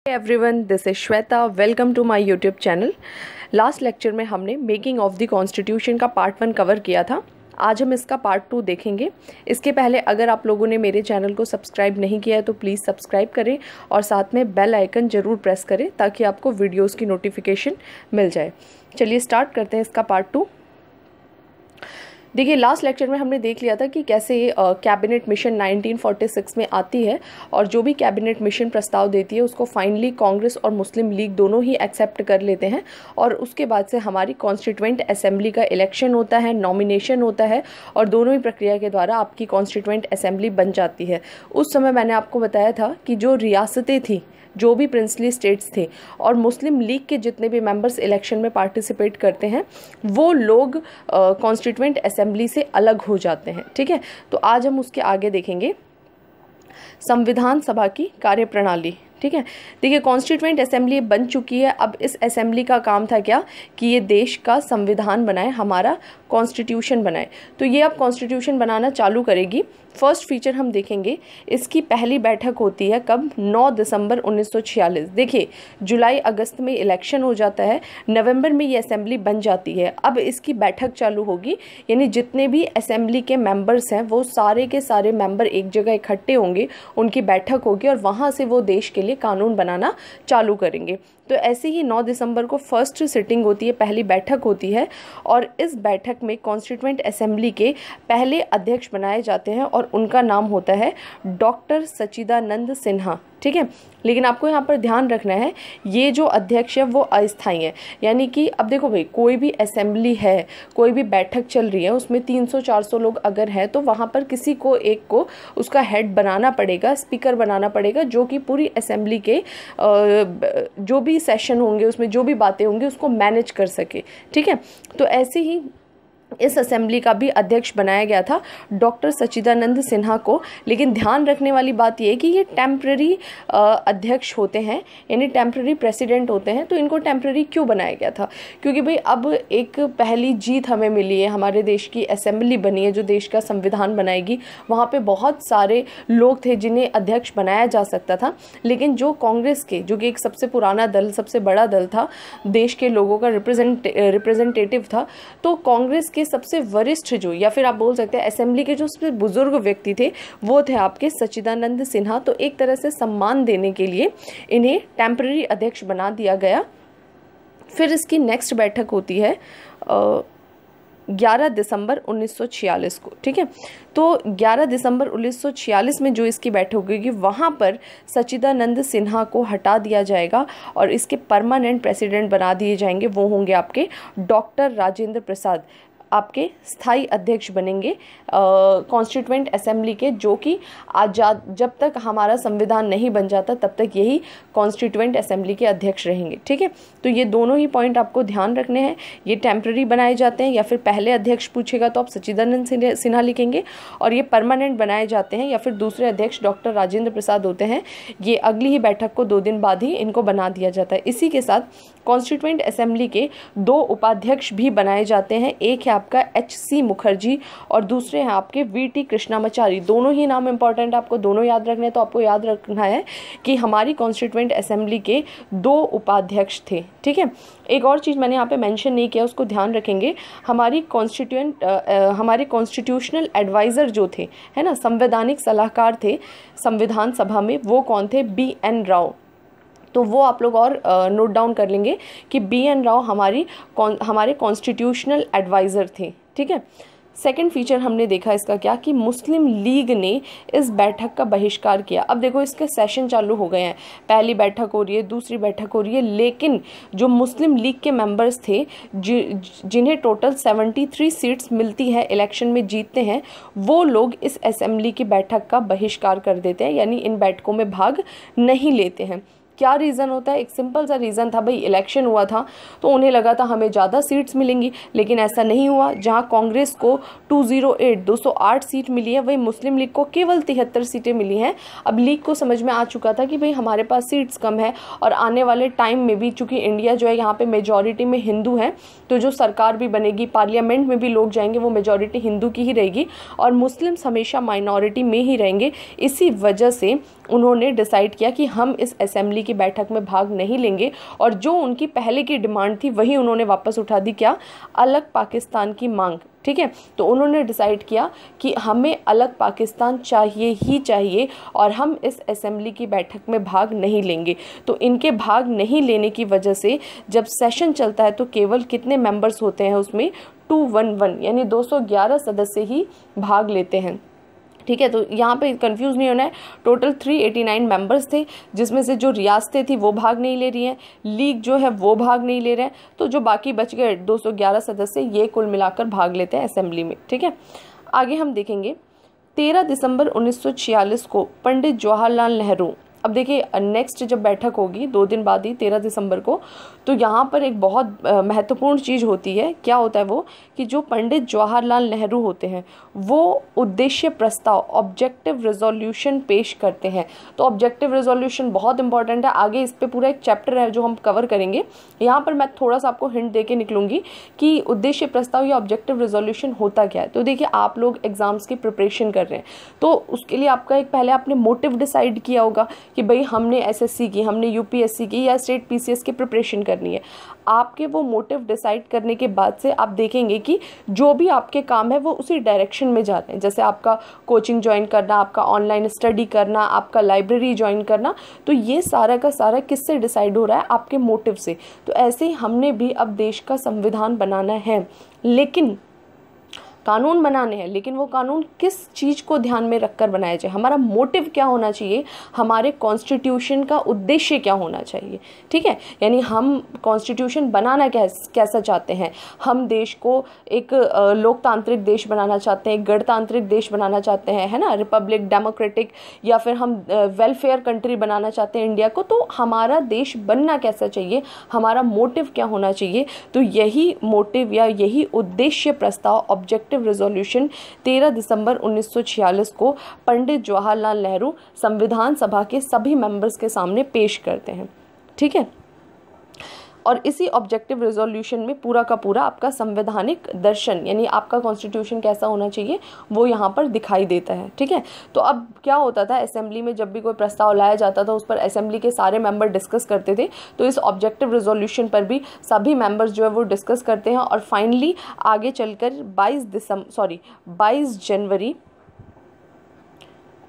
Everyone, this is Shweta. Welcome to my YouTube channel. Last lecture में हमने making of the constitution का part 1 cover किया था। आज हम इसका पार्ट 2 देखेंगे। इसके पहले अगर आप लोगों ने मेरे चैनल को सब्सक्राइब नहीं किया है तो प्लीज़ सब्सक्राइब करें और साथ में बेल आइकन ज़रूर प्रेस करें ताकि आपको वीडियोज़ की नोटिफिकेशन मिल जाए। चलिए स्टार्ट करते हैं इसका पार्ट 2। देखिए, लास्ट लेक्चर में हमने देख लिया था कि कैसे कैबिनेट मिशन 1946 में आती है और जो भी कैबिनेट मिशन प्रस्ताव देती है उसको फाइनली कांग्रेस और मुस्लिम लीग दोनों ही एक्सेप्ट कर लेते हैं और उसके बाद से हमारी कॉन्स्टिट्यूएंट असेंबली का इलेक्शन होता है, नॉमिनेशन होता है और दोनों ही प्रक्रिया के द्वारा आपकी कॉन्स्टिट्यूएंट असेंबली बन जाती है। उस समय मैंने आपको बताया था कि जो रियासतें थी, जो भी प्रिंसली स्टेट्स थे और मुस्लिम लीग के जितने भी मेंबर्स इलेक्शन में पार्टिसिपेट करते हैं वो लोग कॉन्स्टिट्यूएंट असेंबली से अलग हो जाते हैं। ठीक है, तो आज हम उसके आगे देखेंगे संविधान सभा की कार्यप्रणाली। ठीक है, देखिए कॉन्स्टिट्यूएंट असेंबली बन चुकी है। अब इस असेंबली का काम था क्या कि ये देश का संविधान बनाए, हमारा कॉन्स्टिट्यूशन बनाए। तो ये अब कॉन्स्टिट्यूशन बनाना चालू करेगी। फर्स्ट फीचर हम देखेंगे, इसकी पहली बैठक होती है कब? 9 दिसंबर 1946। देखिए, जुलाई अगस्त में इलेक्शन हो जाता है, नवंबर में ये असेंबली बन जाती है। अब इसकी बैठक चालू होगी, यानी जितने भी असेंबली के मेंबर्स हैं वो सारे के सारे मेंबर एक जगह इकट्ठे होंगे, उनकी बैठक होगी और वहाँ से वो देश के लिए कानून बनाना चालू करेंगे। तो ऐसे ही 9 दिसंबर को फर्स्ट सिटिंग होती है, पहली बैठक होती है और इस बैठक में कॉन्स्टिट्यूएंट असेंबली के पहले अध्यक्ष बनाए जाते हैं और उनका नाम होता है डॉक्टर सच्चिदानंद सिन्हा। ठीक है, लेकिन आपको यहाँ पर ध्यान रखना है ये जो अध्यक्ष है वो अस्थायी है। यानी कि अब देखो भाई, कोई भी असेंबली है, कोई भी बैठक चल रही है, उसमें 300-400 लोग अगर हैं तो वहाँ पर किसी को एक को उसका हेड बनाना पड़ेगा, स्पीकर बनाना पड़ेगा, जो कि पूरी असेंबली के जो भी सेशन होंगे उसमें जो भी बातें होंगी उसको मैनेज कर सके। ठीक है, तो ऐसे ही इस असेंबली का भी अध्यक्ष बनाया गया था डॉक्टर सच्चिदानंद सिन्हा को। लेकिन ध्यान रखने वाली बात यह है कि ये टेम्पररी अध्यक्ष होते हैं, यानी टेम्पररी प्रेसिडेंट होते हैं। तो इनको टेम्पररी क्यों बनाया गया था? क्योंकि भाई अब एक पहली जीत हमें मिली है, हमारे देश की असेंबली बनी है जो देश का संविधान बनाएगी। वहाँ पे बहुत सारे लोग थे जिन्हें अध्यक्ष बनाया जा सकता था, लेकिन जो कांग्रेस के, जो कि एक सबसे पुराना दल, सबसे बड़ा दल था, देश के लोगों का रिप्रेजेंटेटिव था, तो कांग्रेस के सबसे वरिष्ठ जो, या फिर आप बोल सकते हैं असेंबली के जो सबसे बुजुर्ग व्यक्ति थे वो थे आपके सच्चिदानंद सिन्हा। तो एक तरह से सम्मान देने के लिए इन्हें टेम्पररी अध्यक्ष बना दिया गया। फिर इसकी नेक्स्ट बैठक होती है 11 दिसंबर 1946 को। ठीक है, तो 11 दिसंबर 1946 में जो इसकी बैठक होगी वहाँ पर सच्चिदानंद सिन्हा को हटा दिया जाएगा और इसके परमानेंट प्रेसिडेंट बना दिए जाएंगे। वो होंगे आपके डॉक्टर राजेंद्र प्रसाद, आपके स्थायी अध्यक्ष बनेंगे कॉन्स्टिट्यूएंट असेंबली के, जो कि आज़ाद, जब तक हमारा संविधान नहीं बन जाता तब तक यही कॉन्स्टिट्यूएंट असेंबली के अध्यक्ष रहेंगे। ठीक है, तो ये दोनों ही पॉइंट आपको ध्यान रखने हैं। ये टेम्पररी बनाए जाते हैं, या फिर पहले अध्यक्ष पूछेगा तो आप सच्चिदानंद सिन्हा लिखेंगे, और ये परमानेंट बनाए जाते हैं या फिर दूसरे अध्यक्ष डॉक्टर राजेंद्र प्रसाद होते हैं। ये अगली ही बैठक को 2 दिन बाद ही इनको बना दिया जाता है। इसी के साथ कॉन्स्टिट्यूएंट असेंबली के 2 उपाध्यक्ष भी बनाए जाते हैं। एक है आपका HC मुखर्जी और दूसरे हैं आपके VT कृष्णामाचारी। दोनों ही नाम इंपॉर्टेंट, आपको दोनों याद रखने हैं। तो आपको याद रखना है कि हमारी कॉन्स्टिट्यूएंट असेंबली के 2 उपाध्यक्ष थे। ठीक है, एक और चीज़ मैंने यहाँ पे मेंशन नहीं किया, उसको ध्यान रखेंगे। हमारी कॉन्स्टिट्यूशनल एडवाइज़र जो थे, है ना, संवैधानिक सलाहकार थे संविधान सभा में, वो कौन थे? BN राव। तो वो आप लोग और नोट डाउन कर लेंगे कि BN राव हमारे कॉन्स्टिट्यूशनल एडवाइज़र थे। ठीक है, सेकंड फीचर हमने देखा इसका क्या कि मुस्लिम लीग ने इस बैठक का बहिष्कार किया। अब देखो, इसके सेशन चालू हो गए हैं, पहली बैठक हो रही है, दूसरी बैठक हो रही है, लेकिन जो मुस्लिम लीग के मेंबर्स थे जिन्हें टोटल 73 सीट्स मिलती है, इलेक्शन में जीतते हैं, वो लोग इस असेंबली की बैठक का बहिष्कार कर देते हैं, यानी इन बैठकों में भाग नहीं लेते हैं। क्या रीज़न होता है? एक सिंपल सा रीज़न था भाई, इलेक्शन हुआ था तो उन्हें लगा था हमें ज़्यादा सीट्स मिलेंगी, लेकिन ऐसा नहीं हुआ। जहां कांग्रेस को 208 सीट मिली है, वही मुस्लिम लीग को केवल 73 सीटें मिली हैं। अब लीग को समझ में आ चुका था कि भाई हमारे पास सीट्स कम है और आने वाले टाइम में भी, चूँकि इंडिया जो है यहाँ पर मेजॉरिटी में हिंदू है, तो जो सरकार भी बनेगी, पार्लियामेंट में भी लोग जाएंगे, वो मेजॉरिटी हिंदू की ही रहेगी और मुस्लिम्स हमेशा माइनॉरिटी में ही रहेंगे। इसी वजह से उन्होंने डिसाइड किया कि हम इस असेंबली की बैठक में भाग नहीं लेंगे और जो उनकी पहले की डिमांड थी वही उन्होंने वापस उठा दी, क्या, अलग पाकिस्तान की मांग। ठीक है, तो उन्होंने डिसाइड किया कि हमें अलग पाकिस्तान चाहिए ही चाहिए और हम इस असेंबली की बैठक में भाग नहीं लेंगे। तो इनके भाग नहीं लेने की वजह से जब सेशन चलता है तो केवल कितने मेंबर्स होते हैं उसमें, 211, यानी 211 सदस्य ही भाग लेते हैं। ठीक है, तो यहाँ पे कंफ्यूज नहीं होना है। टोटल 389 मेंबर्स थे, जिसमें से जो रियासतें थी वो भाग नहीं ले रही हैं, लीग जो है वो भाग नहीं ले रहे हैं, तो जो बाकी बच गए 211 सदस्य ये कुल मिलाकर भाग लेते हैं असेंबली में। ठीक है, आगे हम देखेंगे 13 दिसंबर 1946 को पंडित जवाहरलाल नेहरू, अब देखिए नेक्स्ट जब बैठक होगी 2 दिन बाद ही 13 दिसंबर को, तो यहाँ पर एक बहुत महत्वपूर्ण चीज़ होती है। क्या होता है वो, कि जो पंडित जवाहरलाल नेहरू होते हैं वो उद्देश्य प्रस्ताव, ऑब्जेक्टिव रेजोल्यूशन पेश करते हैं। तो ऑब्जेक्टिव रेजोल्यूशन बहुत इंपॉर्टेंट है, आगे इस पर पूरा एक चैप्टर है जो हम कवर करेंगे। यहाँ पर मैं थोड़ा सा आपको हिंट दे के निकलूँगी कि उद्देश्य प्रस्ताव या ऑब्जेक्टिव रेजोल्यूशन होता क्या है। तो देखिए आप लोग एग्जाम्स की प्रिपरेशन कर रहे हैं तो उसके लिए आपका एक पहले आपने मोटिव डिसाइड किया होगा कि भाई हमने एसएससी की, हमने यूपीएससी की या स्टेट पीसीएस की प्रिपरेशन करनी है। आपके वो मोटिव डिसाइड करने के बाद से आप देखेंगे कि जो भी आपके काम है वो उसी डायरेक्शन में जा रहे हैं। जैसे आपका कोचिंग ज्वाइन करना, आपका ऑनलाइन स्टडी करना, आपका लाइब्रेरी ज्वाइन करना, तो ये सारा का सारा किससे डिसाइड हो रहा है, आपके मोटिव से। तो ऐसे ही हमने भी अब देश का संविधान बनाना है, लेकिन कानून बनाने हैं, लेकिन वो कानून किस चीज़ को ध्यान में रखकर बनाया जाए, हमारा मोटिव क्या होना चाहिए, हमारे कॉन्स्टिट्यूशन का उद्देश्य क्या होना चाहिए। ठीक है, यानी हम कॉन्स्टिट्यूशन बनाना कैसा चाहते हैं। हम देश को एक लोकतांत्रिक देश बनाना चाहते हैं, गणतांत्रिक देश बनाना चाहते हैं, है ना, रिपब्लिक, डेमोक्रेटिक, या फिर हम वेलफेयर कंट्री बनाना चाहते हैं इंडिया को। तो हमारा देश बनना कैसा चाहिए, हमारा मोटिव क्या होना चाहिए। तो यही मोटिव या यही उद्देश्य प्रस्ताव, ऑब्जेक्टिव रेजोल्यूशन 13 दिसंबर 1946 को पंडित जवाहरलाल नेहरू संविधान सभा के सभी मेंबर्स के सामने पेश करते हैं। ठीक है, और इसी ऑब्जेक्टिव रेजोल्यूशन में पूरा का पूरा आपका संवैधानिक दर्शन, यानी आपका कॉन्स्टिट्यूशन कैसा होना चाहिए वो यहाँ पर दिखाई देता है। ठीक है, तो अब क्या होता था, असेंबली में जब भी कोई प्रस्ताव लाया जाता था उस पर असेंबली के सारे मेंबर डिस्कस करते थे। तो इस ऑब्जेक्टिव रेजोल्यूशन पर भी सभी मेंबर्स जो है वो डिस्कस करते हैं और फाइनली आगे चलकर 22 जनवरी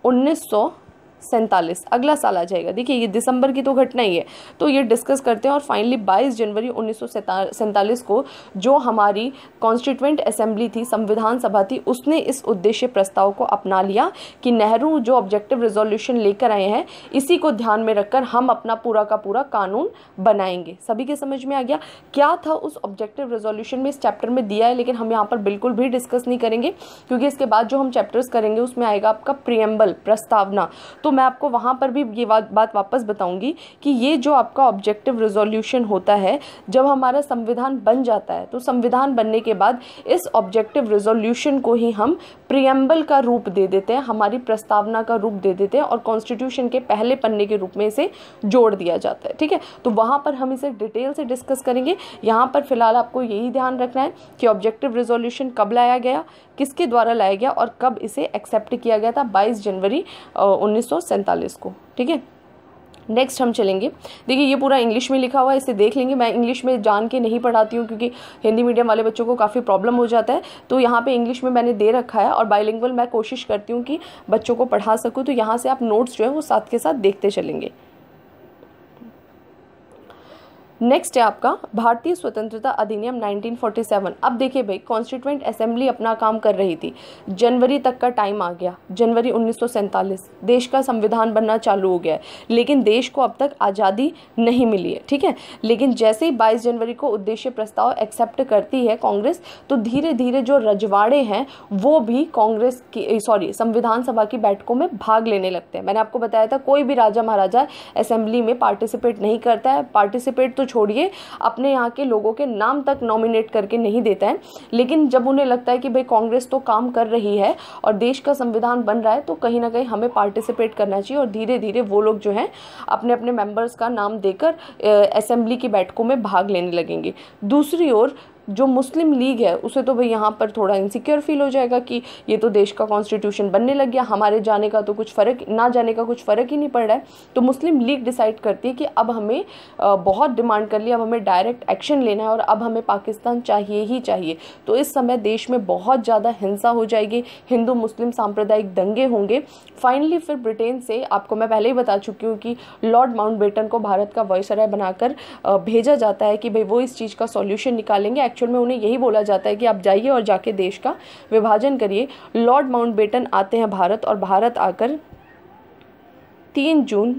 1947, अगला साल आ जाएगा। देखिए ये दिसंबर की तो घटना ही है, तो ये डिस्कस करते हैं और फाइनली 22 जनवरी 1947 को जो हमारी कॉन्स्टिट्यूएंट असेंबली थी, संविधान सभा थी, उसने इस उद्देश्य प्रस्ताव को अपना लिया कि नेहरू जो ऑब्जेक्टिव रेजोल्यूशन लेकर आए हैं इसी को ध्यान में रखकर हम अपना पूरा का पूरा कानून बनाएंगे। सभी के समझ में आ गया क्या था उस ऑब्जेक्टिव रेजोल्यूशन में, इस चैप्टर में दिया है, लेकिन हम यहाँ पर बिल्कुल भी डिस्कस नहीं करेंगे क्योंकि इसके बाद जो हम चैप्टर्स करेंगे उसमें आएगा आपका प्रीएम्बल, प्रस्तावना। तो मैं आपको वहाँ पर भी ये बात वापस बताऊंगी कि ये जो आपका ऑब्जेक्टिव रेजोल्यूशन होता है, जब हमारा संविधान बन जाता है तो संविधान बनने के बाद इस ऑब्जेक्टिव रेजोल्यूशन को ही हम प्रीएम्बल का रूप दे देते हैं, हमारी प्रस्तावना का रूप दे देते हैं और कॉन्स्टिट्यूशन के पहले पन्ने के रूप में इसे जोड़ दिया जाता है। ठीक है, तो वहाँ पर हम इसे डिटेल से डिस्कस करेंगे। यहाँ पर फिलहाल आपको यही ध्यान रखना है कि ऑब्जेक्टिव रेजोल्यूशन कब लाया गया, किसके द्वारा लाया गया और कब इसे एक्सेप्ट किया गया था, 22 जनवरी 1947 को। ठीक है, नेक्स्ट हम चलेंगे। देखिए ये पूरा इंग्लिश में लिखा हुआ है, इसे देख लेंगे। मैं इंग्लिश में जान के नहीं पढ़ाती हूँ क्योंकि हिंदी मीडियम वाले बच्चों को काफ़ी प्रॉब्लम हो जाता है, तो यहाँ पे इंग्लिश में मैंने दे रखा है और बाइलिंगुअल मैं कोशिश करती हूँ कि बच्चों को पढ़ा सकूँ। तो यहाँ से आप नोट्स जो है वो साथ के साथ देखते चलेंगे। नेक्स्ट है आपका भारतीय स्वतंत्रता अधिनियम 1947। अब देखिए भाई, कॉन्स्टिट्यूएंट असेंबली अपना काम कर रही थी, जनवरी तक का टाइम आ गया, जनवरी 1947 देश का संविधान बनना चालू हो गया है, लेकिन देश को अब तक आज़ादी नहीं मिली है। ठीक है, लेकिन जैसे ही 22 जनवरी को उद्देश्य प्रस्ताव एक्सेप्ट करती है कांग्रेस, तो धीरे धीरे जो रजवाड़े हैं वो भी कांग्रेस की संविधान सभा की बैठकों में भाग लेने लगते हैं। मैंने आपको बताया था कोई भी राजा महाराजा असेंबली में पार्टिसिपेट नहीं करता है, पार्टिसिपेट तो छोड़िए अपने यहाँ के लोगों के नाम तक नॉमिनेट करके नहीं देता है, लेकिन जब उन्हें लगता है कि भाई कांग्रेस तो काम कर रही है और देश का संविधान बन रहा है तो कहीं ना कहीं हमें पार्टिसिपेट करना चाहिए, और धीरे धीरे वो लोग जो हैं अपने अपने मेंबर्स का नाम देकर असेंबली की बैठकों में भाग लेने लगेंगे। दूसरी ओर जो मुस्लिम लीग है उसे तो भाई यहाँ पर थोड़ा इनसिक्योर फील हो जाएगा कि ये तो देश का कॉन्स्टिट्यूशन बनने लग गया, हमारे जाने का तो कुछ फ़र्क, ना जाने का कुछ फ़र्क ही नहीं पड़ रहा है। तो मुस्लिम लीग डिसाइड करती है कि अब हमें बहुत डिमांड कर लिया, अब हमें डायरेक्ट एक्शन लेना है और अब हमें पाकिस्तान चाहिए ही चाहिए। तो इस समय देश में बहुत ज़्यादा हिंसा हो जाएगी, हिंदू मुस्लिम सांप्रदायिक दंगे होंगे। फाइनली फिर ब्रिटेन से, आपको मैं पहले ही बता चुकी हूँ कि लॉर्ड माउंटबेटन को भारत का वायसराय बनाकर भेजा जाता है कि भाई वो इस चीज़ का सॉल्यूशन निकालेंगे। एक्चुअल में उन्हें यही बोला जाता है कि आप जाइए और जाके देश का विभाजन करिए। लॉर्ड माउंटबेटन आते हैं भारत और भारत आकर 3 जून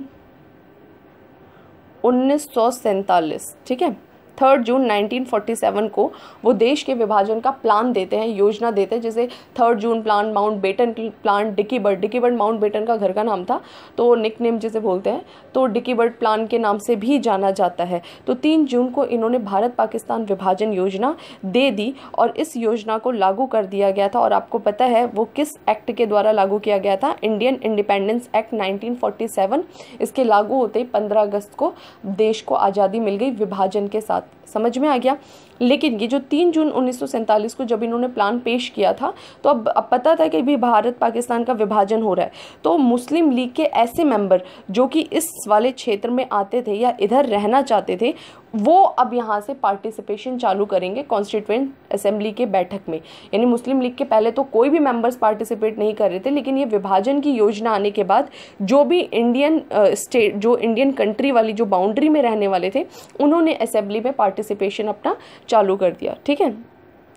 1947, ठीक है, 3 जून 1947 को वो देश के विभाजन का प्लान देते हैं, योजना देते हैं, जैसे 3 जून plan, Mountbatten plan, Dickie Bird Mountbatten का घर का नाम था, तो निकनेम जिसे बोलते हैं, तो डिकी बर्ड प्लान के नाम से भी जाना जाता है। तो 3 जून को इन्होंने भारत पाकिस्तान विभाजन योजना दे दी और इस योजना को लागू कर दिया गया था। और आपको पता है वो किस एक्ट के द्वारा लागू किया गया था? Indian independence act 1947। इसके लागू होते ही 15 अगस्त को देश को आज़ादी मिल गई विभाजन के साथ। समझ में आ गया? लेकिन ये जो 3 जून 1947 को जब इन्होंने प्लान पेश किया था, तो अब पता था कि भी भारत पाकिस्तान का विभाजन हो रहा है, तो मुस्लिम लीग के ऐसे मेंबर जो कि इस वाले क्षेत्र में आते थे या इधर रहना चाहते थे, वो अब यहाँ से पार्टिसिपेशन चालू करेंगे कॉन्स्टिट्यूएंट असेंबली के बैठक में। यानी मुस्लिम लीग के पहले तो कोई भी मेंबर्स पार्टिसिपेट नहीं कर रहे थे, लेकिन ये विभाजन की योजना आने के बाद जो भी इंडियन स्टेट, जो इंडियन कंट्री वाली जो बाउंड्री में रहने वाले थे, उन्होंने असेंबली में पार्टिसिपेशन अपना चालू कर दिया। ठीक है,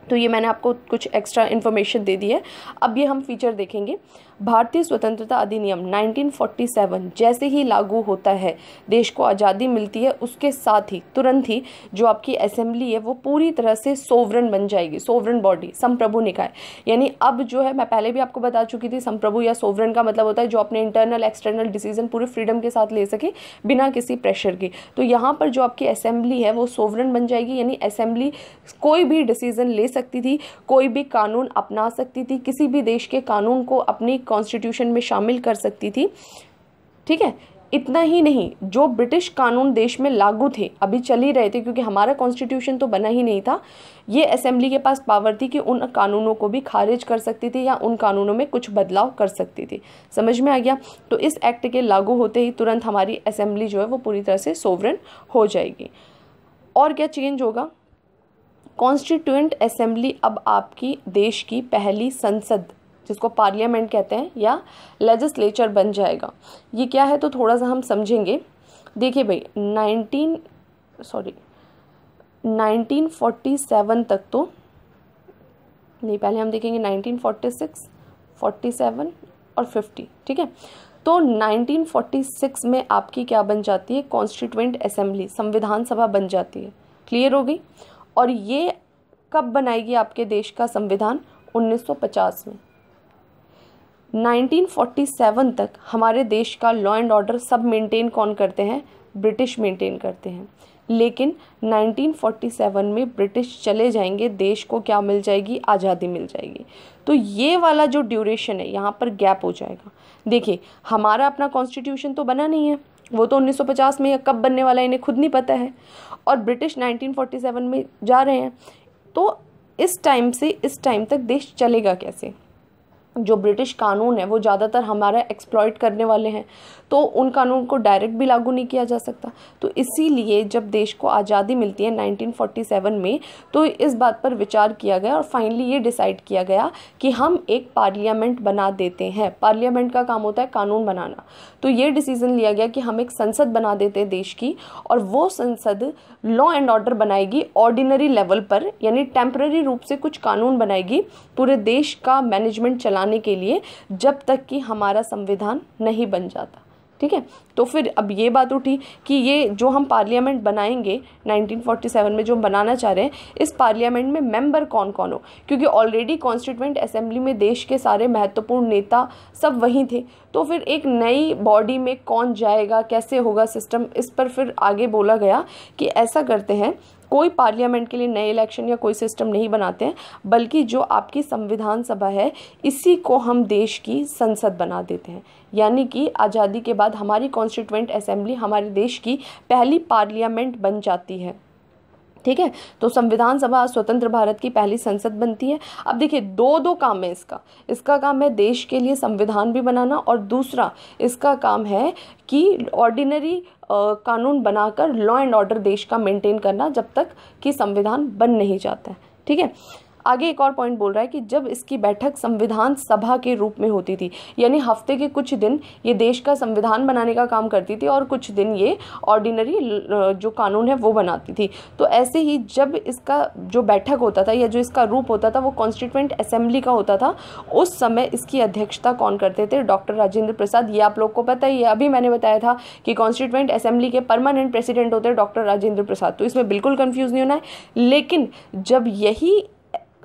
तो ये मैंने आपको कुछ एक्स्ट्रा इन्फॉर्मेशन दे दी है। अब ये हम फीचर देखेंगे। भारतीय स्वतंत्रता अधिनियम 1947 जैसे ही लागू होता है, देश को आज़ादी मिलती है, उसके साथ ही तुरंत ही जो आपकी असेंबली है वो पूरी तरह से सोवरन बन जाएगी, सोवरन बॉडी, संप्रभु निकाय। यानी अब जो है, मैं पहले भी आपको बता चुकी थी, संप्रभु या सोवरन का मतलब होता है जो अपने इंटरनल एक्सटर्नल डिसीजन पूरे फ्रीडम के साथ ले सके बिना किसी प्रेशर के। तो यहाँ पर जो आपकी असेंबली है वो सोवरन बन जाएगी, यानी असेंबली कोई भी डिसीजन ले सकती थी, कोई भी कानून अपना सकती थी, किसी भी देश के कानून को अपनी कॉन्स्टिट्यूशन में शामिल कर सकती थी। ठीक है, इतना ही नहीं, जो ब्रिटिश कानून देश में लागू थे, अभी चल ही रहे थे क्योंकि हमारा कॉन्स्टिट्यूशन तो बना ही नहीं था, ये असेंबली के पास पावर थी कि उन कानूनों को भी खारिज कर सकती थी या उन कानूनों में कुछ बदलाव कर सकती थी। समझ में आ गया? तो इस एक्ट के लागू होते ही तुरंत हमारी असेंबली जो है वो पूरी तरह से सोवरन हो जाएगी। और क्या चेंज होगा? कॉन्स्टिट्यूएंट असेंबली अब आपकी देश की पहली संसद, जिसको पार्लियामेंट कहते हैं, या लेजिस्लेचर बन जाएगा। ये क्या है तो थोड़ा सा हम समझेंगे। देखिए भाई, 1947 तक तो नहीं, पहले हम देखेंगे 1946, 47 और 50। ठीक है, तो 1946 में आपकी क्या बन जाती है? कॉन्स्टिट्यूएंट असेंबली, संविधान सभा बन जाती है। क्लियर हो गई? और ये कब बनाएगी आपके देश का संविधान? 1950 में। 1947 तक हमारे देश का लॉ एंड ऑर्डर सब मेंटेन कौन करते हैं? ब्रिटिश मेंटेन करते हैं। लेकिन 1947 में ब्रिटिश चले जाएंगे, देश को क्या मिल जाएगी? आज़ादी मिल जाएगी। तो ये वाला जो ड्यूरेशन है, यहाँ पर गैप हो जाएगा। देखिए, हमारा अपना कॉन्स्टिट्यूशन तो बना नहीं है, वो तो 1950 में, कब बनने वाला है इन्हें खुद नहीं पता है, और ब्रिटिश 1947 में जा रहे हैं। तो इस टाइम से इस टाइम तक देश चलेगा कैसे? जो ब्रिटिश कानून है वो ज़्यादातर हमारा एक्सप्लॉइट करने वाले हैं, तो उन कानून को डायरेक्ट भी लागू नहीं किया जा सकता। तो इसीलिए जब देश को आज़ादी मिलती है 1947 में, तो इस बात पर विचार किया गया और फाइनली ये डिसाइड किया गया कि हम एक पार्लियामेंट बना देते हैं। पार्लियामेंट का काम होता है कानून बनाना। तो ये डिसीज़न लिया गया कि हम एक संसद बना देते हैं देश की, और वो संसद लॉ एंड ऑर्डर बनाएगी ऑर्डिनरी लेवल पर, यानी टेम्पररी रूप से कुछ कानून बनाएगी पूरे देश का मैनेजमेंट चलाने के लिए, जब तक कि हमारा संविधान नहीं बन जाता। ठीक है, तो फिर अब ये बात उठी कि ये जो हम पार्लियामेंट बनाएंगे 1947 में, जो हम बनाना चाह रहे हैं, इस पार्लियामेंट में मेंबर कौन कौन हो, क्योंकि ऑलरेडी कॉन्स्टिट्यूएंट असेंबली में देश के सारे महत्वपूर्ण नेता सब वहीं थे। तो फिर एक नई बॉडी में कौन जाएगा, कैसे होगा सिस्टम, इस पर फिर आगे बोला गया कि ऐसा करते हैं, कोई पार्लियामेंट के लिए नए इलेक्शन या कोई सिस्टम नहीं बनाते हैं, बल्कि जो आपकी संविधान सभा है इसी को हम देश की संसद बना देते हैं। यानी कि आज़ादी के बाद हमारी कॉन्स्टिट्यूएंट असेंबली हमारे देश की पहली पार्लियामेंट बन जाती है। ठीक है। तो संविधान सभा स्वतंत्र भारत की पहली संसद बनती है। अब देखिए दो काम है इसका काम है देश के लिए संविधान भी बनाना, और दूसरा इसका काम है कि ऑर्डिनरी कानून बनाकर लॉ एंड ऑर्डर देश का मेंटेन करना जब तक कि संविधान बन नहीं जाता है। ठीक है। आगे एक और पॉइंट बोल रहा है कि जब इसकी बैठक संविधान सभा के रूप में होती थी, यानी हफ्ते के कुछ दिन ये देश का संविधान बनाने का काम करती थी और कुछ दिन ये ऑर्डिनरी जो कानून है वो बनाती थी। तो ऐसे ही जब इसका जो बैठक होता था या जो इसका रूप होता था वो कॉन्स्टिट्यूएंट असेंबली का होता था, उस समय इसकी अध्यक्षता कौन करते थे? डॉक्टर राजेंद्र प्रसाद। ये आप लोग को पता ही है, अभी मैंने बताया था कि कॉन्स्टिट्यूएंट असेंबली के परमानेंट प्रेसिडेंट होते हैं डॉक्टर राजेंद्र प्रसाद, तो इसमें बिल्कुल कंफ्यूज नहीं होना है। लेकिन जब यही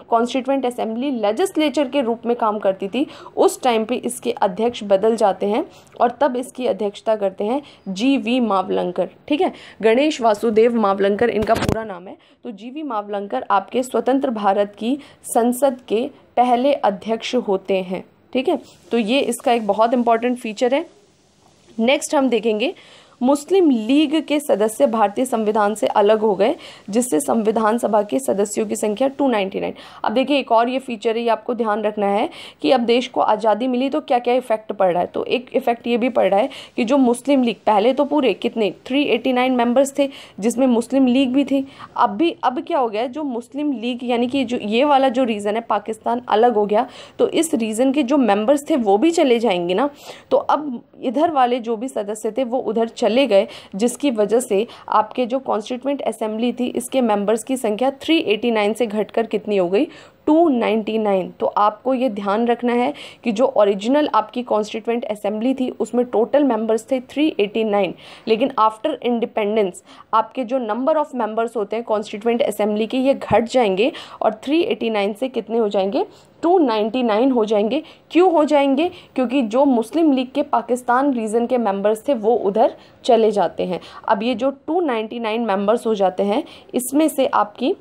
कॉन्स्टिट्यूएंट असेंबली लेजिस्लेचर के रूप में काम करती थी, उस टाइम पे इसके अध्यक्ष बदल जाते हैं और तब इसकी अध्यक्षता करते हैं GV मावलंकर। ठीक है, गणेश वासुदेव मावलंकर इनका पूरा नाम है। तो GV मावलंकर आपके स्वतंत्र भारत की संसद के पहले अध्यक्ष होते हैं। ठीक है, तो ये इसका एक बहुत इंपॉर्टेंट फीचर है। नेक्स्ट हम देखेंगे मुस्लिम लीग के सदस्य भारतीय संविधान से अलग हो गए, जिससे संविधान सभा के सदस्यों की संख्या 299। अब देखिए एक और ये फीचर है, ये आपको ध्यान रखना है कि अब देश को आज़ादी मिली तो क्या क्या इफेक्ट पड़ रहा है। तो एक इफेक्ट ये भी पड़ रहा है कि जो मुस्लिम लीग, पहले तो पूरे कितने 389 मेंबर्स थे जिसमें मुस्लिम लीग भी थी। अब क्या हो गया, जो मुस्लिम लीग यानी कि जो ये वाला जो रीज़न है पाकिस्तान अलग हो गया, तो इस रीज़न के जो मेंबर्स थे वो भी चले जाएंगे ना। तो अब इधर वाले जो भी सदस्य थे वो उधर चले गए, जिसकी वजह से आपके जो कॉन्स्टिट्यूएंट असेंबली थी इसके मेंबर्स की संख्या 389 से घटकर कितनी हो गई? 299। तो आपको ये ध्यान रखना है कि जो ओरिजिनल आपकी कॉन्स्टिट्यूएंट असेंबली थी उसमें टोटल मेंबर्स थे 389, लेकिन आफ्टर इंडिपेंडेंस आपके जो नंबर ऑफ मेंबर्स होते हैं कॉन्स्टिट्यूएंट असेंबली के ये घट जाएंगे और 389 से कितने हो जाएंगे? 299 हो जाएंगे। क्यों हो जाएंगे? क्योंकि जो मुस्लिम लीग के पाकिस्तान रीजन के मेंबर्स थे वो उधर चले जाते हैं। अब ये जो 299 मेंबर्स हो जाते हैं, इसमें से आपकी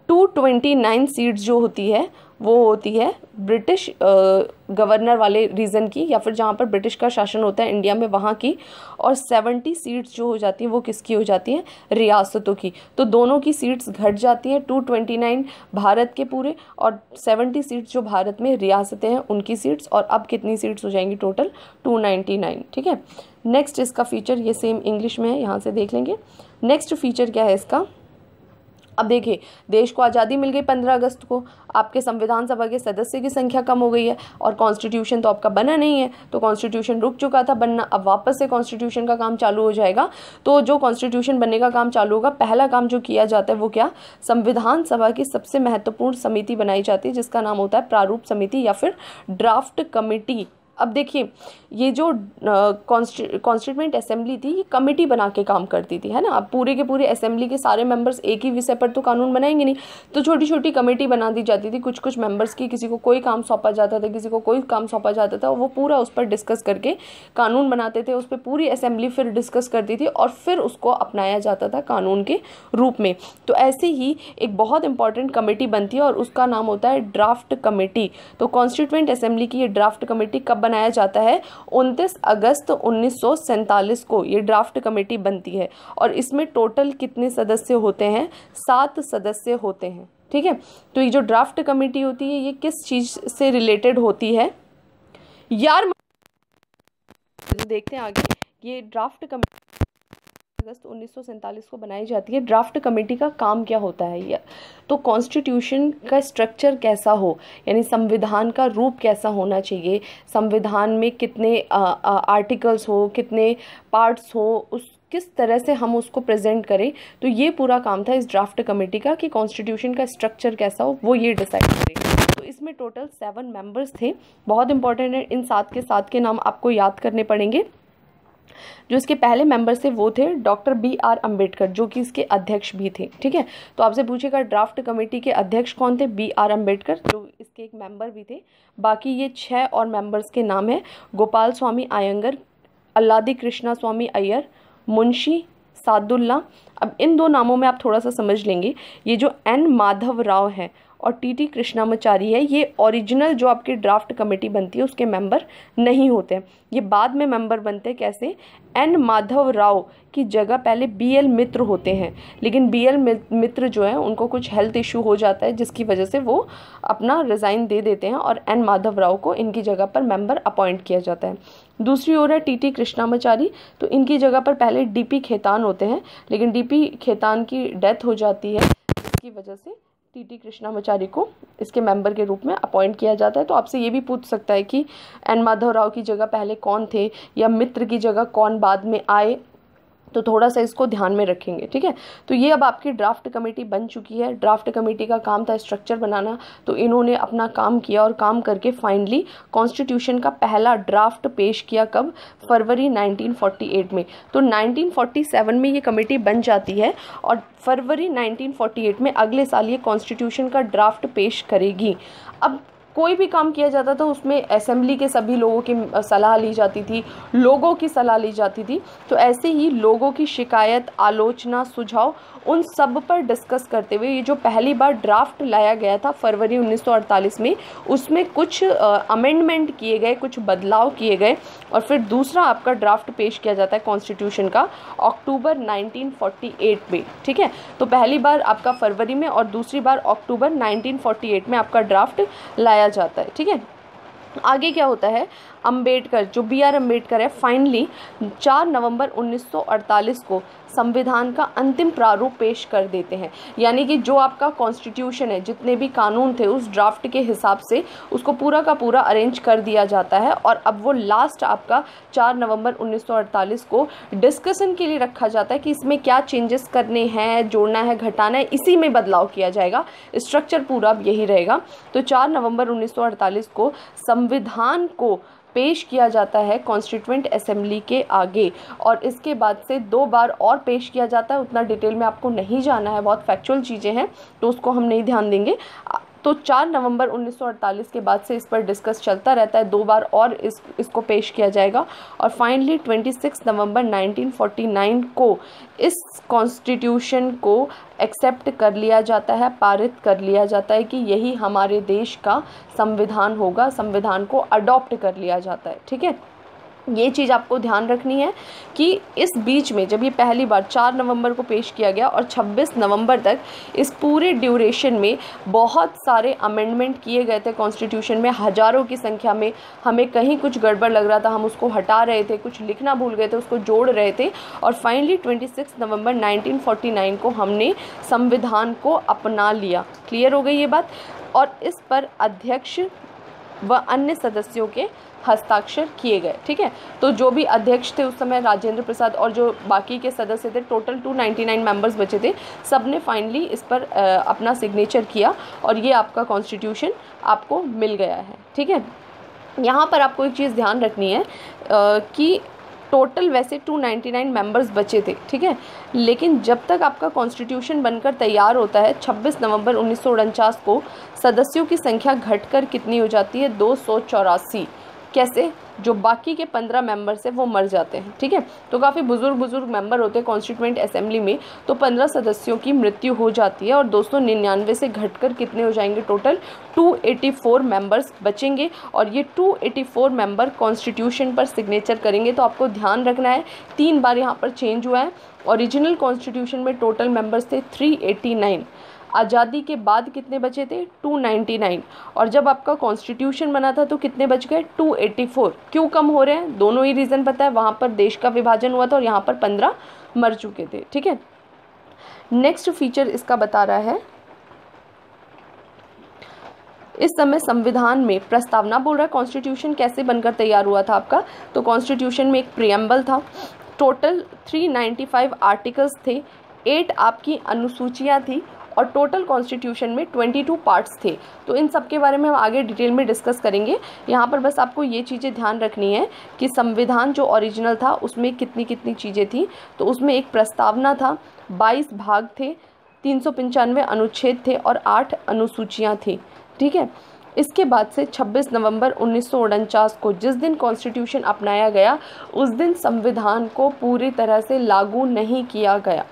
229 सीट्स जो होती है वो होती है ब्रिटिश गवर्नर वाले रीजन की, या फिर जहाँ पर ब्रिटिश का शासन होता है इंडिया में वहाँ की, और 70 सीट्स जो हो जाती हैं वो किसकी हो जाती हैं? रियासतों की। तो दोनों की सीट्स घट जाती हैं, 229 भारत के पूरे और 70 सीट्स जो भारत में रियासतें हैं उनकी सीट्स, और अब कितनी सीट्स हो जाएंगी टोटल? 299। ठीक है। नेक्स्ट इसका फीचर ये सेम इंग्लिश में है, यहाँ से देख लेंगे। नेक्स्ट फीचर क्या है इसका? अब देखिए देश को आज़ादी मिल गई 15 अगस्त को, आपके संविधान सभा के सदस्य की संख्या कम हो गई है और कॉन्स्टिट्यूशन तो आपका बना नहीं है, तो कॉन्स्टिट्यूशन रुक चुका था बनना, अब वापस से कॉन्स्टिट्यूशन का काम चालू हो जाएगा। तो जो कॉन्स्टिट्यूशन बनने का काम चालू होगा, पहला काम जो किया जाता है वो क्या? संविधान सभा की सबसे महत्वपूर्ण समिति बनाई जाती है जिसका नाम होता है प्रारूप समिति या फिर ड्राफ्ट कमेटी। अब देखिए ये जो कॉन्स्टिट्यूएंट असेंबली थी ये कमेटी बना के काम करती थी, है ना। अब पूरे के पूरे असेंबली के सारे मेंबर्स एक ही विषय पर तो कानून बनाएंगे नहीं, तो छोटी छोटी कमेटी बना दी जाती थी कुछ कुछ मेंबर्स की। किसी को कोई काम सौंपा जाता था, किसी को कोई काम सौंपा जाता था, वो पूरा उस पर डिस्कस करके कानून बनाते थे। उस पर पूरी असेंबली फिर डिस्कस करती थी और फिर उसको अपनाया जाता था कानून के रूप में। तो ऐसे ही एक बहुत इंपॉर्टेंट कमेटी बनती है और उसका नाम होता है ड्राफ्ट कमेटी। तो कॉन्स्टिट्यूएंट असेंबली की ये ड्राफ्ट कमेटी कब बनाया जाता है? 29 अगस्त 1947 को ये ड्राफ्ट कमेटी बनती है और इसमें टोटल कितने सदस्य होते हैं? 7 सदस्य होते हैं। ठीक है। तो ये जो ड्राफ्ट कमेटी होती है ये किस चीज से रिलेटेड होती है यार? देखते हैं आगे। ये ड्राफ्ट कमेटी अगस्त 1947 को बनाई जाती है। ड्राफ्ट कमेटी का काम क्या होता है? ये तो कॉन्स्टिट्यूशन का स्ट्रक्चर कैसा हो, यानी संविधान का रूप कैसा होना चाहिए, संविधान में कितने आर्टिकल्स हो, कितने पार्ट्स हो, उस किस तरह से हम उसको प्रेजेंट करें, तो ये पूरा काम था इस ड्राफ्ट कमेटी का कि कॉन्स्टिट्यूशन का स्ट्रक्चर कैसा हो वो ये डिसाइड करें। तो इसमें टोटल 7 मेंबर्स थे। बहुत इंपॉर्टेंट है, इन 7 के नाम आपको याद करने पड़ेंगे। जो इसके पहले मेंबर थे वो थे डॉक्टर BR अम्बेडकर, जो कि इसके अध्यक्ष भी थे। ठीक है। तो आपसे पूछेगा ड्राफ्ट कमेटी के अध्यक्ष कौन थे? BR अम्बेडकर, जो इसके एक मेंबर भी थे। बाकी ये 6 और मेंबर्स के नाम है गोपाल स्वामी अयंगर, अल्लादी कृष्णा स्वामी अय्यर, मुंशी सादुल्ला। अब इन 2 नामों में आप थोड़ा सा समझ लेंगे, ये जो N माधव राव है और टीटी कृष्णामाचारी है, ये ओरिजिनल जो आपकी ड्राफ्ट कमेटी बनती है उसके मेंबर नहीं होते हैं, ये बाद में मेंबर बनते हैं। कैसे? एन माधव राव की जगह पहले बीएल मित्र होते हैं, लेकिन बीएल मित्र जो है उनको कुछ हेल्थ इशू हो जाता है जिसकी वजह से वो अपना रिज़ाइन दे देते हैं और एन माधव राव को इनकी जगह पर मेंबर अपॉइंट किया जाता है। दूसरी ओर है टीटी कृष्णामाचारी, तो इनकी जगह पर पहले डीपी खेतान होते हैं, लेकिन डीपी खेतान की डेथ हो जाती है जिसकी वजह से टीटी कृष्णामाचारी को इसके मेंबर के रूप में अपॉइंट किया जाता है। तो आपसे ये भी पूछ सकता है कि एन माधव राव की जगह पहले कौन थे या मित्र की जगह कौन बाद में आए, तो थोड़ा सा इसको ध्यान में रखेंगे, ठीक है। तो ये अब आपकी ड्राफ्ट कमेटी बन चुकी है। ड्राफ्ट कमेटी का काम था स्ट्रक्चर बनाना, तो इन्होंने अपना काम किया और काम करके फाइनली कॉन्स्टिट्यूशन का पहला ड्राफ्ट पेश किया। कब? फरवरी 1948 में। तो 1947 में ये कमेटी बन जाती है और फरवरी 1948 में अगले साल ये कॉन्स्टिट्यूशन का ड्राफ्ट पेश करेगी। अब कोई भी काम किया जाता था उसमें असेंबली के सभी लोगों की सलाह ली जाती थी, लोगों की सलाह ली जाती थी। तो ऐसे ही लोगों की शिकायत, आलोचना, सुझाव, उन सब पर डिस्कस करते हुए ये जो पहली बार ड्राफ्ट लाया गया था फरवरी 1948 में, उसमें कुछ अमेंडमेंट किए गए, कुछ बदलाव किए गए और फिर दूसरा आपका ड्राफ्ट पेश किया जाता है कॉन्स्टिट्यूशन का अक्टूबर 1948 में, ठीक है। तो पहली बार आपका फरवरी में और दूसरी बार अक्टूबर 1948 में आपका ड्राफ्ट लाया जाता है, ठीक है। आगे क्या होता है? अंबेडकर, जो BR अम्बेडकर है, फाइनली 4 नवंबर 1948 को संविधान का अंतिम प्रारूप पेश कर देते हैं। यानी कि जो आपका कॉन्स्टिट्यूशन है, जितने भी कानून थे उस ड्राफ्ट के हिसाब से उसको पूरा का पूरा अरेंज कर दिया जाता है और अब वो लास्ट आपका 4 नवंबर 1948 को डिस्कशन के लिए रखा जाता है कि इसमें क्या चेंजेस करने हैं, जोड़ना है, घटाना है, इसी में बदलाव किया जाएगा। स्ट्रक्चर पूरा अब यही रहेगा। तो 4 नवंबर 1948 को संविधान को पेश किया जाता है कॉन्स्टिट्यूएंट असेंबली के आगे और इसके बाद से 2 बार और पेश किया जाता है। उतना डिटेल में आपको नहीं जाना है, बहुत फैक्चुअल चीज़ें हैं तो उसको हम नहीं ध्यान देंगे। तो 4 नवंबर 1948 के बाद से इस पर डिस्कस चलता रहता है, 2 बार और इसको पेश किया जाएगा और फाइनली 26 नवंबर 1949 को इस कॉन्स्टिट्यूशन को एक्सेप्ट कर लिया जाता है, पारित कर लिया जाता है कि यही हमारे देश का संविधान होगा। संविधान को अडॉप्ट कर लिया जाता है, ठीक है। ये चीज़ आपको ध्यान रखनी है कि इस बीच में जब ये पहली बार 4 नवंबर को पेश किया गया और 26 नवंबर तक इस पूरे ड्यूरेशन में बहुत सारे अमेंडमेंट किए गए थे कॉन्स्टिट्यूशन में, हज़ारों की संख्या में। हमें कहीं कुछ गड़बड़ लग रहा था, हम उसको हटा रहे थे, कुछ लिखना भूल गए थे, उसको जोड़ रहे थे और फाइनली 26 नवंबर 1949 को हमने संविधान को अपना लिया। क्लियर हो गई ये बात? और इस पर अध्यक्ष व अन्य सदस्यों के हस्ताक्षर किए गए, ठीक है। तो जो भी अध्यक्ष थे उस समय राजेंद्र प्रसाद और जो बाकी के सदस्य थे, टोटल 299 मेंबर्स बचे थे, सब ने फाइनली इस पर अपना सिग्नेचर किया और ये आपका कॉन्स्टिट्यूशन आपको मिल गया है, ठीक है। यहाँ पर आपको एक चीज़ ध्यान रखनी है कि टोटल वैसे 299 मेंबर्स बचे थे, ठीक है, लेकिन जब तक आपका कॉन्स्टिट्यूशन बनकर तैयार होता है 26 नवंबर 1949 को सदस्यों की संख्या घटकर कितनी हो जाती है? 284। कैसे? जो बाकी के 15 मेंबर्स हैं वो मर जाते हैं, ठीक है। तो काफ़ी बुजुर्ग मेंबर होते हैं कॉन्स्टिट्यूएंट असेंबली में, तो 15 सदस्यों की मृत्यु हो जाती है और 299 से घटकर कितने हो जाएंगे? टोटल 284 मेंबर्स बचेंगे और ये 284 मेंबर कॉन्स्टिट्यूशन पर सिग्नेचर करेंगे। तो आपको ध्यान रखना है 3 बार यहाँ पर चेंज हुआ है। ओरिजिनल कॉन्स्टिट्यूशन में टोटल मेंबर्स थे 389, आज़ादी के बाद कितने बचे थे? 299 और जब आपका कॉन्स्टिट्यूशन बना था तो कितने बच गए? 284। क्यों कम हो रहे हैं? दोनों ही रीज़न पता है, वहाँ पर देश का विभाजन हुआ था और यहाँ पर 15 मर चुके थे, ठीक है। नेक्स्ट फीचर इसका बता रहा है, इस समय संविधान में प्रस्तावना बोल रहा है कॉन्स्टिट्यूशन कैसे बनकर तैयार हुआ था आपका। तो कॉन्स्टिट्यूशन में एक प्रियम्बल था, टोटल 395 आर्टिकल्स थे, 8 आपकी अनुसूचियाँ थी और टोटल कॉन्स्टिट्यूशन में 22 पार्ट्स थे। तो इन सब के बारे में हम आगे डिटेल में डिस्कस करेंगे। यहाँ पर बस आपको ये चीज़ें ध्यान रखनी है कि संविधान जो ओरिजिनल था उसमें कितनी कितनी चीज़ें थी। तो उसमें एक प्रस्तावना था, 22 भाग थे, 395 अनुच्छेद थे और 8 अनुसूचियाँ थी, ठीक है। इसके बाद से 26 नवंबर 1949 को जिस दिन कॉन्स्टिट्यूशन अपनाया गया उस दिन संविधान को पूरी तरह से लागू नहीं किया गया।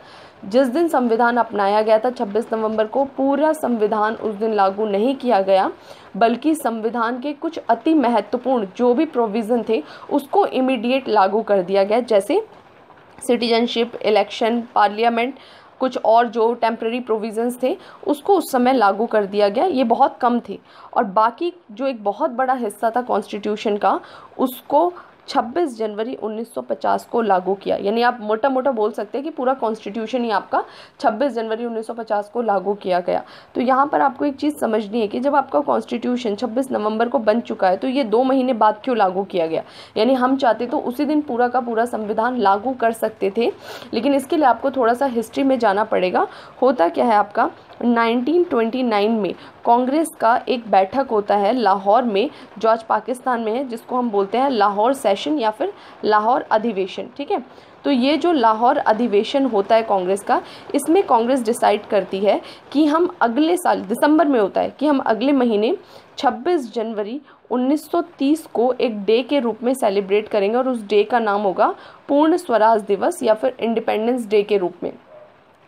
जिस दिन संविधान अपनाया गया था 26 नवंबर को, पूरा संविधान उस दिन लागू नहीं किया गया, बल्कि संविधान के कुछ अति महत्वपूर्ण जो भी प्रोविज़न थे उसको इमीडिएट लागू कर दिया गया, जैसे सिटीजनशिप, इलेक्शन, पार्लियामेंट, कुछ और जो टेम्प्रेरी प्रोविज़न्स थे उसको उस समय लागू कर दिया गया। ये बहुत कम थे, और बाकी जो एक बहुत बड़ा हिस्सा था कॉन्स्टिट्यूशन का, उसको 26 जनवरी 1950 को लागू किया। यानी आप मोटा मोटा बोल सकते हैं कि पूरा कॉन्स्टिट्यूशन ही आपका 26 जनवरी 1950 को लागू किया गया। तो यहाँ पर आपको एक चीज़ समझनी है कि जब आपका कॉन्स्टिट्यूशन 26 नवंबर को बन चुका है तो ये 2 महीने बाद क्यों लागू किया गया। यानी हम चाहते तो उसी दिन पूरा का पूरा संविधान लागू कर सकते थे, लेकिन इसके लिए आपको थोड़ा सा हिस्ट्री में जाना पड़ेगा। होता क्या है, आपका 1929 में कांग्रेस का एक बैठक होता है लाहौर में, जो आज पाकिस्तान में है, जिसको हम बोलते हैं लाहौर सेशन या फिर लाहौर अधिवेशन। ठीक है, तो ये जो लाहौर अधिवेशन होता है कांग्रेस का, इसमें कांग्रेस डिसाइड करती है कि हम अगले साल, दिसंबर में होता है, कि हम अगले महीने 26 जनवरी 1930 को एक डे के रूप में सेलिब्रेट करेंगे, और उस डे का नाम होगा पूर्ण स्वराज दिवस या फिर इंडिपेंडेंस डे के रूप में।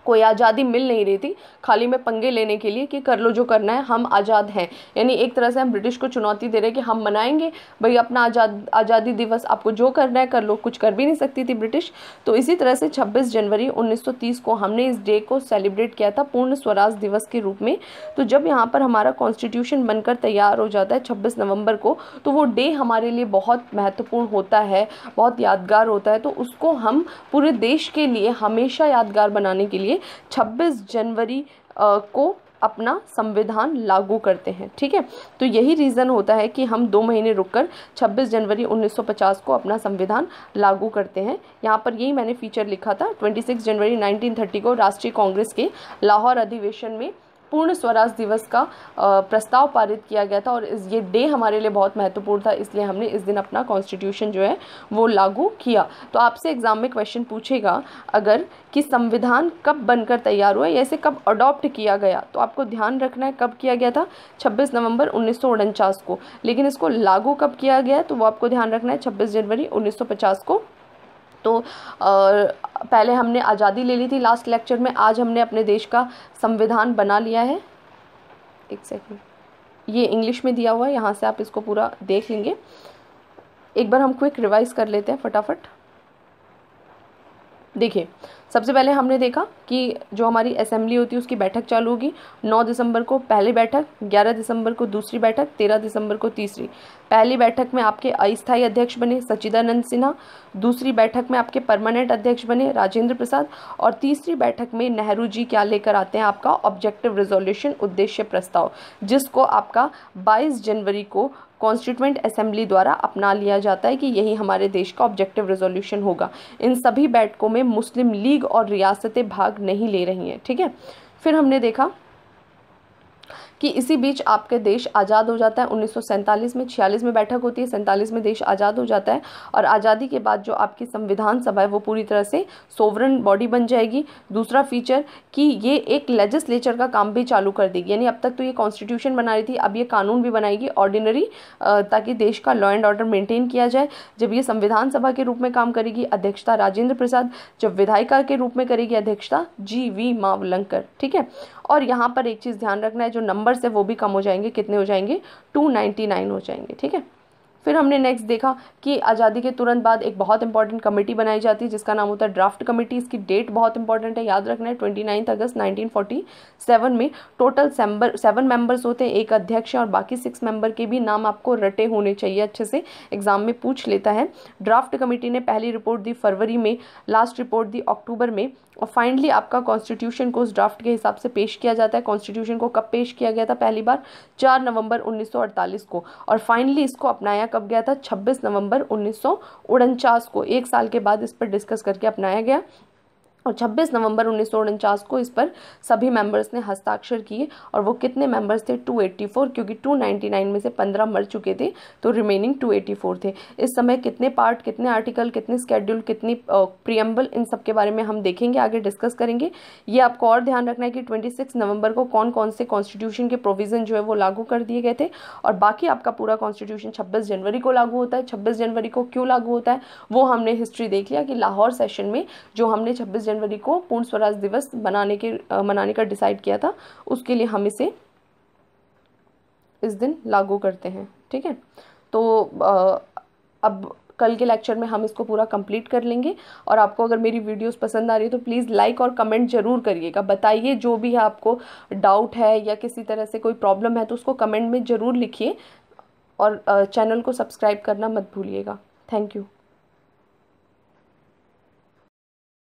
कोई आज़ादी मिल नहीं रही थी, खाली में पंगे लेने के लिए कि कर लो जो करना है, हम आज़ाद हैं। यानी एक तरह से हम ब्रिटिश को चुनौती दे रहे कि हम मनाएंगे भाई अपना आज़ादी दिवस, आपको जो करना है कर लो, कुछ कर भी नहीं सकती थी ब्रिटिश। तो इसी तरह से 26 जनवरी 1930 को हमने इस डे को सेलिब्रेट किया था पूर्ण स्वराज दिवस के रूप में। तो जब यहाँ पर हमारा कॉन्स्टिट्यूशन बनकर तैयार हो जाता है 26 नवंबर को, तो वो डे हमारे लिए बहुत महत्वपूर्ण होता है, बहुत यादगार होता है। तो उसको हम पूरे देश के लिए हमेशा यादगार बनाने के लिए 26 जनवरी को अपना संविधान लागू करते हैं। ठीक है, तो यही रीज़न होता है कि हम 2 महीने रुककर 26 जनवरी 1950 को अपना संविधान लागू करते हैं। यहाँ पर यही मैंने फीचर लिखा था। 26 जनवरी 1930 को राष्ट्रीय कांग्रेस के लाहौर अधिवेशन में पूर्ण स्वराज दिवस का प्रस्ताव पारित किया गया था, और ये डे हमारे लिए बहुत महत्वपूर्ण था, इसलिए हमने इस दिन अपना कॉन्स्टिट्यूशन जो है वो लागू किया। तो आपसे एग्जाम में क्वेश्चन पूछेगा अगर कि संविधान कब बनकर तैयार हुआ या इसे कब अडॉप्ट किया गया, तो आपको ध्यान रखना है कब किया गया था, 26 नवंबर 1949 को। लेकिन इसको लागू कब किया गया, तो वो आपको ध्यान रखना है 26 जनवरी 1950 को। तो पहले हमने आज़ादी ले ली थी लास्ट लेक्चर में, आज हमने अपने देश का संविधान बना लिया है। एक सेकंड, ये इंग्लिश में दिया हुआ है, यहाँ से आप इसको पूरा देख लेंगे। एक बार हम क्विक रिवाइज कर लेते हैं फटाफट। देखिए, सबसे पहले हमने देखा कि जो हमारी असेंबली होती है उसकी बैठक चालू होगी। 9 दिसंबर को पहली बैठक, 11 दिसंबर को दूसरी बैठक, 13 दिसंबर को तीसरी। पहली बैठक में आपके अस्थायी अध्यक्ष बने सच्चिदानंद सिन्हा, दूसरी बैठक में आपके परमानेंट अध्यक्ष बने राजेंद्र प्रसाद, और तीसरी बैठक में नेहरू जी क्या लेकर आते हैं, आपका ऑब्जेक्टिव रेजोल्यूशन, उद्देश्य प्रस्ताव, जिसको आपका 22 जनवरी को कॉन्स्टिट्यूएंट असेंबली द्वारा अपना लिया जाता है कि यही हमारे देश का ऑब्जेक्टिव रेजोल्यूशन होगा। इन सभी बैठकों में मुस्लिम लीग और रियासतें भाग नहीं ले रही हैं। ठीक है, फिर हमने देखा कि इसी बीच आपके देश आज़ाद हो जाता है 1947 में। 46 में बैठक होती है, 47 में देश आज़ाद हो जाता है, और आज़ादी के बाद जो आपकी संविधान सभा है वो पूरी तरह से सोवरन बॉडी बन जाएगी। दूसरा फीचर कि ये एक लेजिस्लेचर का काम भी चालू कर देगी, यानी अब तक तो ये कॉन्स्टिट्यूशन बना रही थी, अब ये कानून भी बनाएगी ऑर्डिनरी, ताकि देश का लॉ एंड ऑर्डर मेंटेन किया जाए। जब ये संविधान सभा के रूप में काम करेगी, अध्यक्षता राजेंद्र प्रसाद, जब विधायिका के रूप में करेगी अध्यक्षता GV मावलंकर। ठीक है, और यहाँ पर एक चीज़ ध्यान रखना है, जो नंबर्स है वो भी कम हो जाएंगे। कितने हो जाएंगे, 299 हो जाएंगे। ठीक है, फिर हमने नेक्स्ट देखा कि आज़ादी के तुरंत बाद एक बहुत इंपॉर्टेंट कमेटी बनाई जाती है जिसका नाम होता है ड्राफ्ट कमेटी। इसकी डेट बहुत इंपॉर्टेंट है, याद रखना है, 29 अगस्त 1947 में। टोटल 7 मेंबर्स होते हैं, एक अध्यक्ष और बाकी 6 मेंबर के भी नाम आपको रटे होने चाहिए, अच्छे से एग्जाम में पूछ लेता है। ड्राफ्ट कमेटी ने पहली रिपोर्ट दी फरवरी में, लास्ट रिपोर्ट दी अक्टूबर में, और फाइनली आपका कॉन्स्टिट्यूशन को उस ड्राफ्ट के हिसाब से पेश किया जाता है। कॉन्स्टिट्यूशन को कब पेश किया गया था, पहली बार 4 नवंबर 1948 को, और फाइनली इसको अपनाया कब गया था, 26 नवंबर 1949 को। 1 साल के बाद इस पर डिस्कस करके अपनाया गया, और 26 नवंबर 1949 को इस पर सभी मेंबर्स ने हस्ताक्षर किए। और वो कितने मेंबर्स थे, 284, क्योंकि 299 में से 15 मर चुके थे, तो रिमेनिंग 284 थे। इस समय कितने पार्ट, कितने आर्टिकल, कितने स्केड्यूल, कितनी प्रियम्बल, इन सब के बारे में हम देखेंगे, आगे डिस्कस करेंगे। ये आपको और ध्यान रखना है कि 26 नवंबर को कौन कौन से कॉन्स्टिट्यूशन के प्रोविज़न जो है वो लागू कर दिए गए थे, और बाकी आपका पूरा कॉन्स्टिट्यूशन 26 जनवरी को लागू होता है। 26 जनवरी को क्यों लागू होता है वो हमने हिस्ट्री देख लिया कि लाहौर सेशन में जो हमने 26 जनवरी को पूर्ण स्वराज दिवस मनाने का डिसाइड किया था, उसके लिए हम इसे इस दिन लागू करते हैं। ठीक है, तो अब कल के लेक्चर में हम इसको पूरा कंप्लीट कर लेंगे। और आपको अगर मेरी वीडियोस पसंद आ रही है तो प्लीज़ लाइक और कमेंट ज़रूर करिएगा, बताइए जो भी है आपको डाउट है या किसी तरह से कोई प्रॉब्लम है तो उसको कमेंट में ज़रूर लिखिए, और चैनल को सब्सक्राइब करना मत भूलिएगा। Thank you.